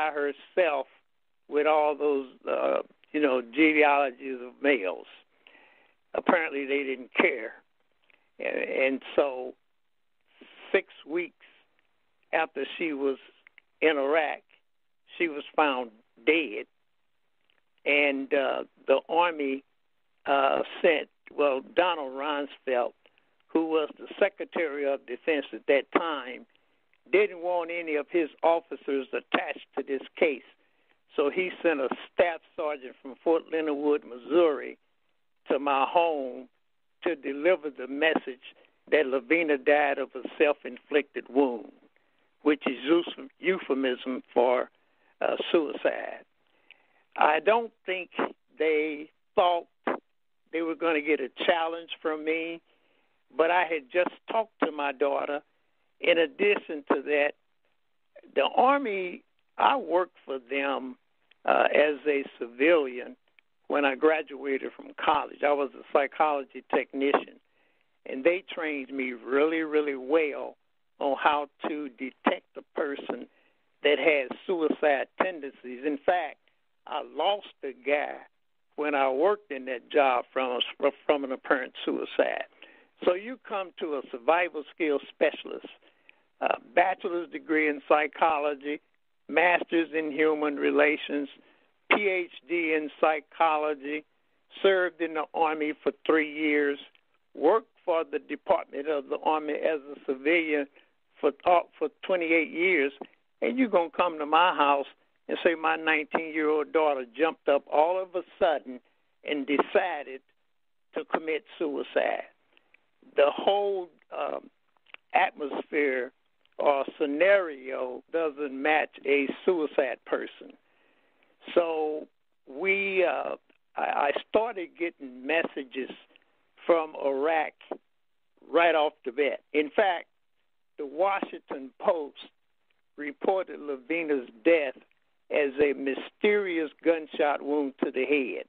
by herself with all those, genealogies of males. Apparently they didn't care. And so 6 weeks after she was in Iraq, she was found dead. And the Army sent, Donald Rumsfeld, who was the Secretary of Defense at that time, didn't want any of his officers attached to this case. So he sent a staff sergeant from Fort Leonard Wood, Missouri, to my home to deliver the message that LaVena died of a self-inflicted wound, which is euphemism for suicide. I don't think they thought they were going to get a challenge from me, but I had just talked to my daughter. In addition to that, the Army, I worked for them as a civilian when I graduated from college. I was a psychology technician, and they trained me really, really well on how to detect a person that has suicide tendencies. In fact, I lost a guy when I worked in that job from an apparent suicide. So you come to a survival skills specialist, a bachelor's degree in psychology, master's in human relations, PhD in psychology, served in the Army for 3 years, worked for the Department of the Army as a civilian for 28 years, and you're going to come to my house and say my 19-year-old daughter jumped up all of a sudden and decided to commit suicide. The whole atmosphere or scenario doesn't match a suicide person. So I started getting messages from Iraq right off the bat. In fact, the Washington Post reported LaVena's death as a mysterious gunshot wound to the head.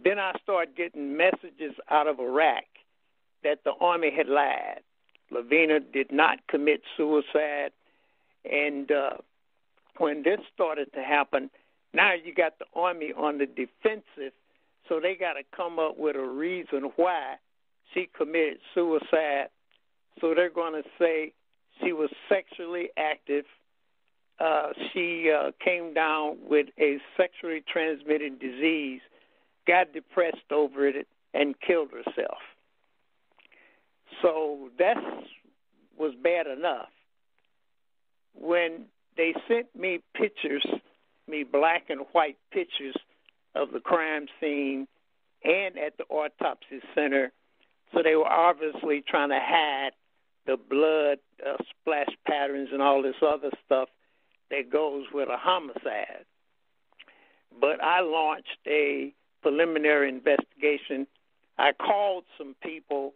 Then I started getting messages out of Iraq that the Army had lied. LaVena did not commit suicide. And when this started to happen, now you got the Army on the defensive, so they got to come up with a reason why she committed suicide. So they're going to say she was sexually active. She came down with a sexually transmitted disease, got depressed over it, and killed herself. So that was bad enough. When they sent me pictures, black and white pictures of the crime scene and at the autopsy center, so they were obviously trying to hide the blood splash patterns and all this other stuff that goes with a homicide. But I launched a preliminary investigation. I called some people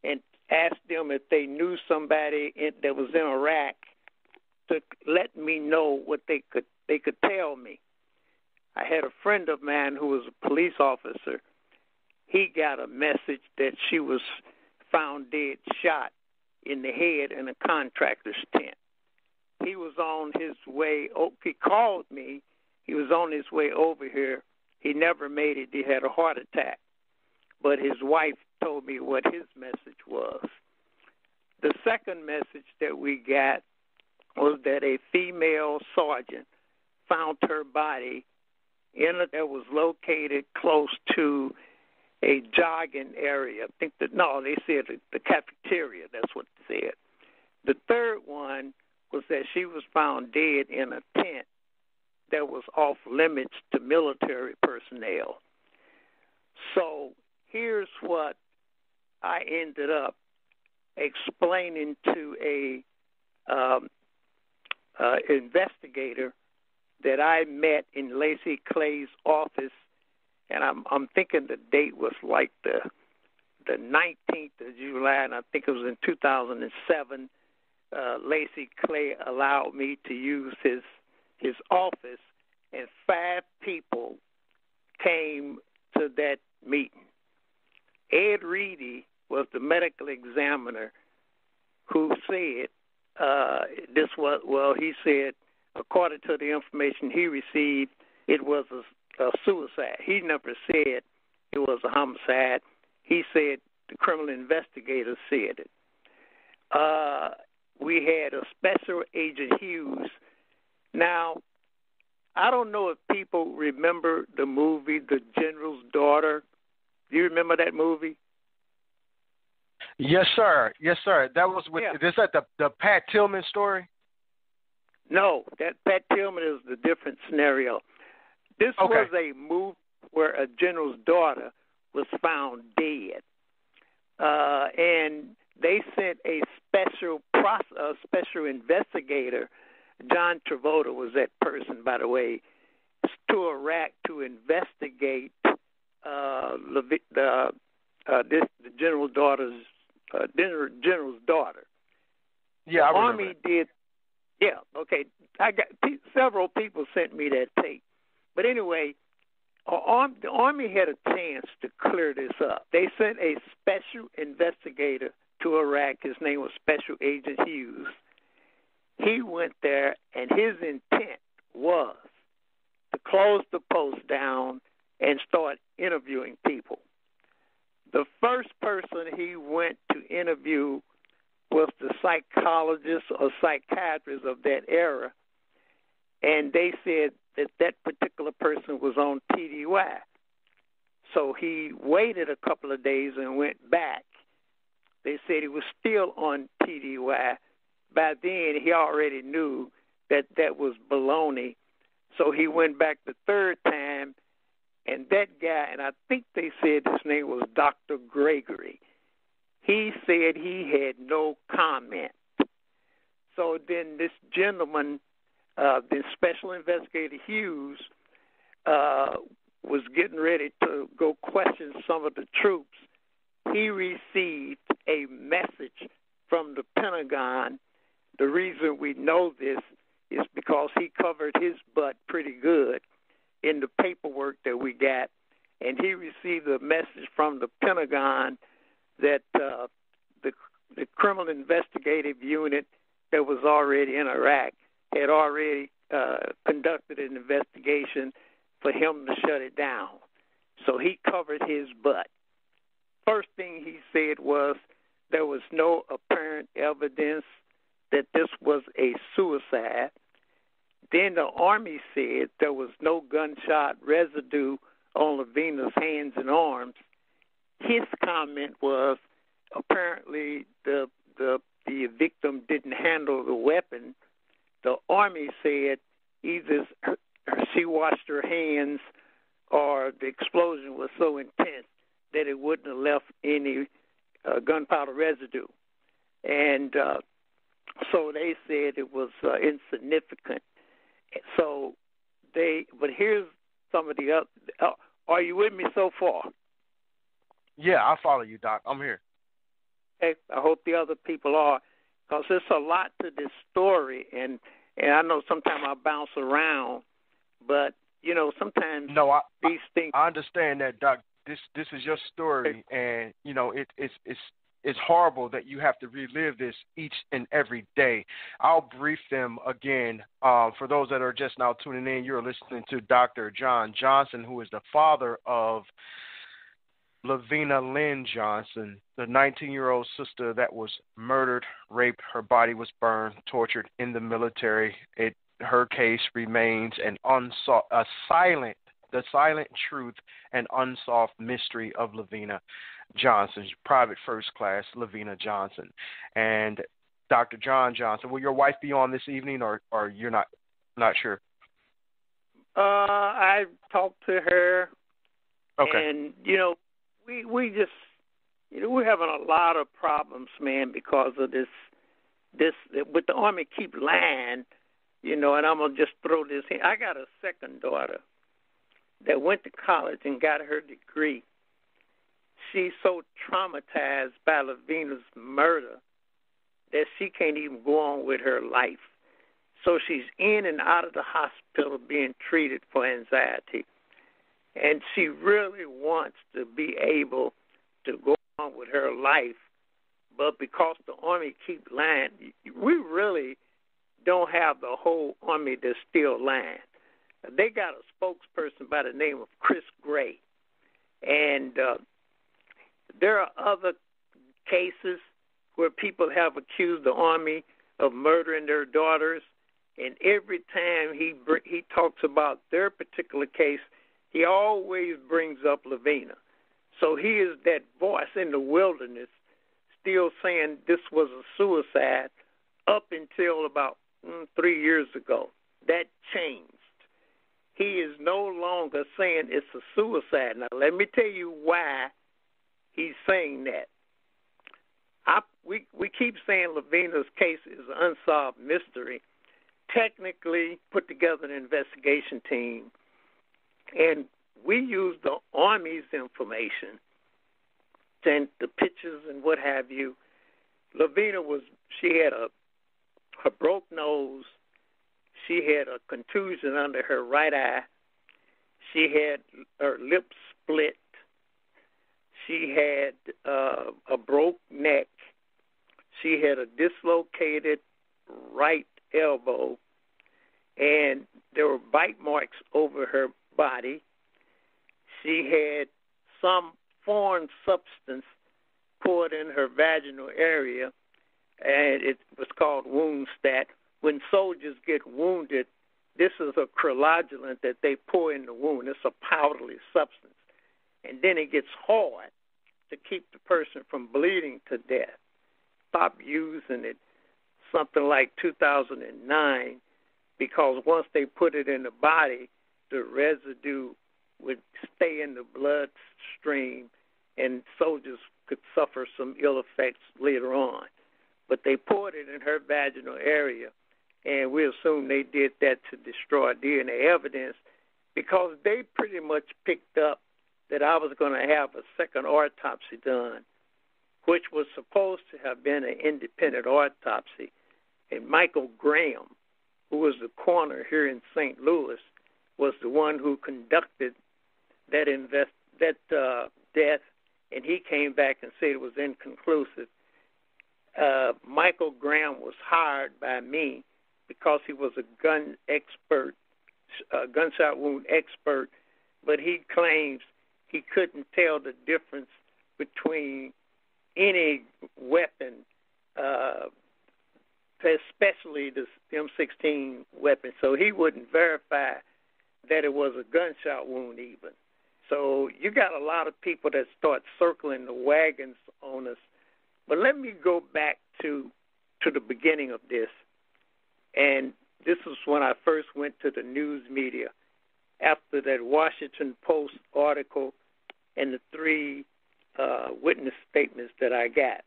and asked them if they knew somebody that was in Iraq to let me know what they could tell me. I had a friend of mine who was a police officer. He got a message that she was found dead, shot in the head in a contractor's tent. He was on his way. He called me. He was on his way over here. He never made it. He had a heart attack. But his wife told me what his message was. The second message that we got was that a female sergeant found her body that was located close to a jogging area. They said the cafeteria. That's what they said. The third one was that she was found dead in a tent that was off limits to military personnel. So here's what I ended up explaining to a investigator that I met in Lacey Clay's office, and I'm thinking the date was like the 19th of July, and I think it was in 2007. Lacey Clay allowed me to use his office, and 5 people came to that meeting. Ed Reedy was the medical examiner who said he said, according to the information he received, it was a suicide. He never said it was a homicide. He said the criminal investigator said it. We had a Special Agent Hughes. Now, I don't know if people remember the movie The General's Daughter. Do you remember that movie? Yes, sir. Yes, sir. That was with, is that the Pat Tillman story? No, that Pat Tillman is the different scenario. This was a movie where a general's daughter was found dead. And they sent a special investigator. John Travolta was that person, by the way, to Iraq to investigate the general's daughter. Yeah, I remember. Army did. Yeah, okay. I got several people sent me that tape, but anyway, the Army had a chance to clear this up. They sent a special investigator to Iraq. His name was Special Agent Hughes. He went there, and his intent was to close the post down and start interviewing people. The first person he went to interview was the psychologist or psychiatrist of that era, and they said that that particular person was on TDY. So he waited a couple of days and went back. They said he was still on TDY. By then, he already knew that that was baloney. So he went back the third time, and that guy, and I think they said his name was Dr. Gregory, he said he had no comment. So then this gentleman, the Special Investigator Hughes, was getting ready to go question some of the troops. He received a message from the Pentagon. The reason we know this is because he covered his butt pretty good in the paperwork that we got, and he received a message from the Pentagon that the criminal investigative unit that was already in Iraq had already conducted an investigation for him to shut it down. So he covered his butt. First thing he said was there was no apparent evidence that this was a suicide. Then the Army said there was no gunshot residue on LaVena's hands and arms. His comment was apparently the victim didn't handle the weapon. The Army said either she washed her hands or the explosion was so intense that it wouldn't have left any gunpowder residue. And so they said it was insignificant. So but here's some of the other. Are you with me so far? Yeah, I follow you, Doc. I'm here. Okay, I hope the other people are, because there's a lot to this story, and I know sometimes I bounce around, but sometimes these things. I understand that, Doc. This is your story, and it's horrible that you have to relive this each and every day. I'll brief them again. For those that are just now tuning in, you're listening to Dr. John Johnson, who is the father of LaVena Lynn Johnson, the 19-year-old sister that was murdered, raped. Her body was burned, tortured in the military. Her case remains the silent truth and unsolved mystery of LaVena Johnson's private first class, LaVena Johnson. And Dr. John Johnson, will your wife be on this evening, or you're not sure? I talked to her, okay. And we just we're having a lot of problems, man, because of this with the Army keep lying, and I'm gonna just throw this in. I got a second daughter that went to college and got her degree. She's so traumatized by LaVena's murder that she can't even go on with her life. So she's in and out of the hospital being treated for anxiety. And she really wants to be able to go on with her life, but because the Army keep lying, we really don't have the whole Army that's still lying. They got a spokesperson by the name of Chris Gray. And there are other cases where people have accused the Army of murdering their daughters. And every time he talks about their particular case, he always brings up LaVena. So he is that voice in the wilderness still saying this was a suicide up until about 3 years ago. That changed. He is no longer saying it's a suicide. Now, let me tell you why he's saying that. We keep saying LaVena's case is an unsolved mystery. Technically put together an investigation team, and we used the Army's information, and the pictures and what have you. LaVena she had her broke nose. She had a contusion under her right eye. She had her lips split. She had a broke neck. She had a dislocated right elbow, and there were bite marks over her body. She had some foreign substance poured in her vaginal area, and it was called wound stat. When soldiers get wounded, this is a cryogelant that they pour in the wound. It's a powdery substance. And then it gets hard to keep the person from bleeding to death. Stopped using it something like 2009 because once they put it in the body, the residue would stay in the bloodstream and soldiers could suffer some ill effects later on. But they poured it in her vaginal area, and we assume they did that to destroy DNA evidence because they pretty much picked up that I was going to have a second autopsy done, which was supposed to have been an independent autopsy. And Michael Graham, who was the coroner here in St. Louis, was the one who conducted that death, and he came back and said it was inconclusive. Michael Graham was hired by me because he was a gunshot wound expert, but he claims he couldn't tell the difference between any weapon, especially the M16 weapon. So he wouldn't verify that it was a gunshot wound even. So you got a lot of people that start circling the wagons on us. But let me go back to the beginning of this. And this is when I first went to the news media after that Washington Post article and the 3 witness statements that I got.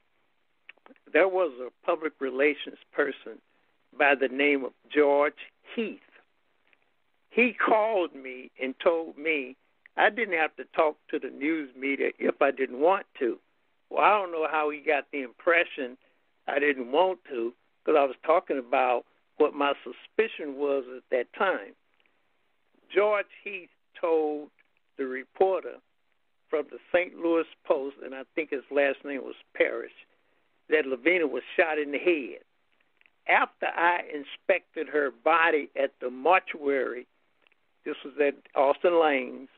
There was a public relations person by the name of George Heath. He called me and told me I didn't have to talk to the news media if I didn't want to. Well, I don't know how he got the impression I didn't want to because I was talking about what my suspicion was at that time. George Heath told the reporter from the St. Louis Post, and I think his last name was Parrish, that LaVena was shot in the head. After I inspected her body at the mortuary, this was at Austin Lanes,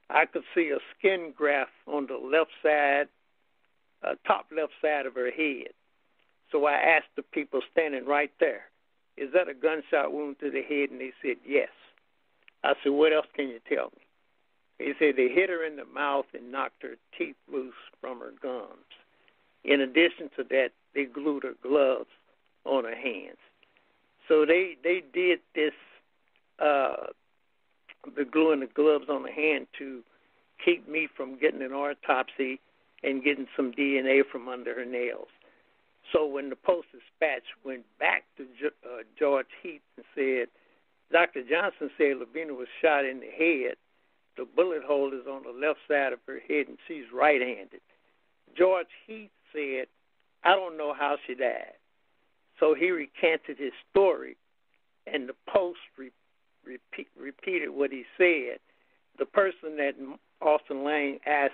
I could see a skin graft on the left side, top left side of her head. So I asked the people standing right there, is that a gunshot wound to the head? And they said, yes. I said, what else can you tell me? They said they hit her in the mouth and knocked her teeth loose from her gums. In addition to that, they glued her gloves on her hands. So they did this, the gluing the gloves on the hand to keep me from getting an autopsy and getting some DNA from under her nails. So when the Post-Dispatch went back to George Heath and said, Dr. Johnson said LaVena was shot in the head, the bullet hole is on the left side of her head and she's right-handed. George Heath said, I don't know how she died. So he recanted his story, and the Post repeated what he said. The person that Austin Lane asked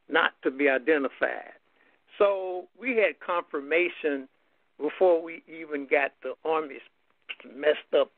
not to be identified. So we had confirmation before we even got the Army's messed up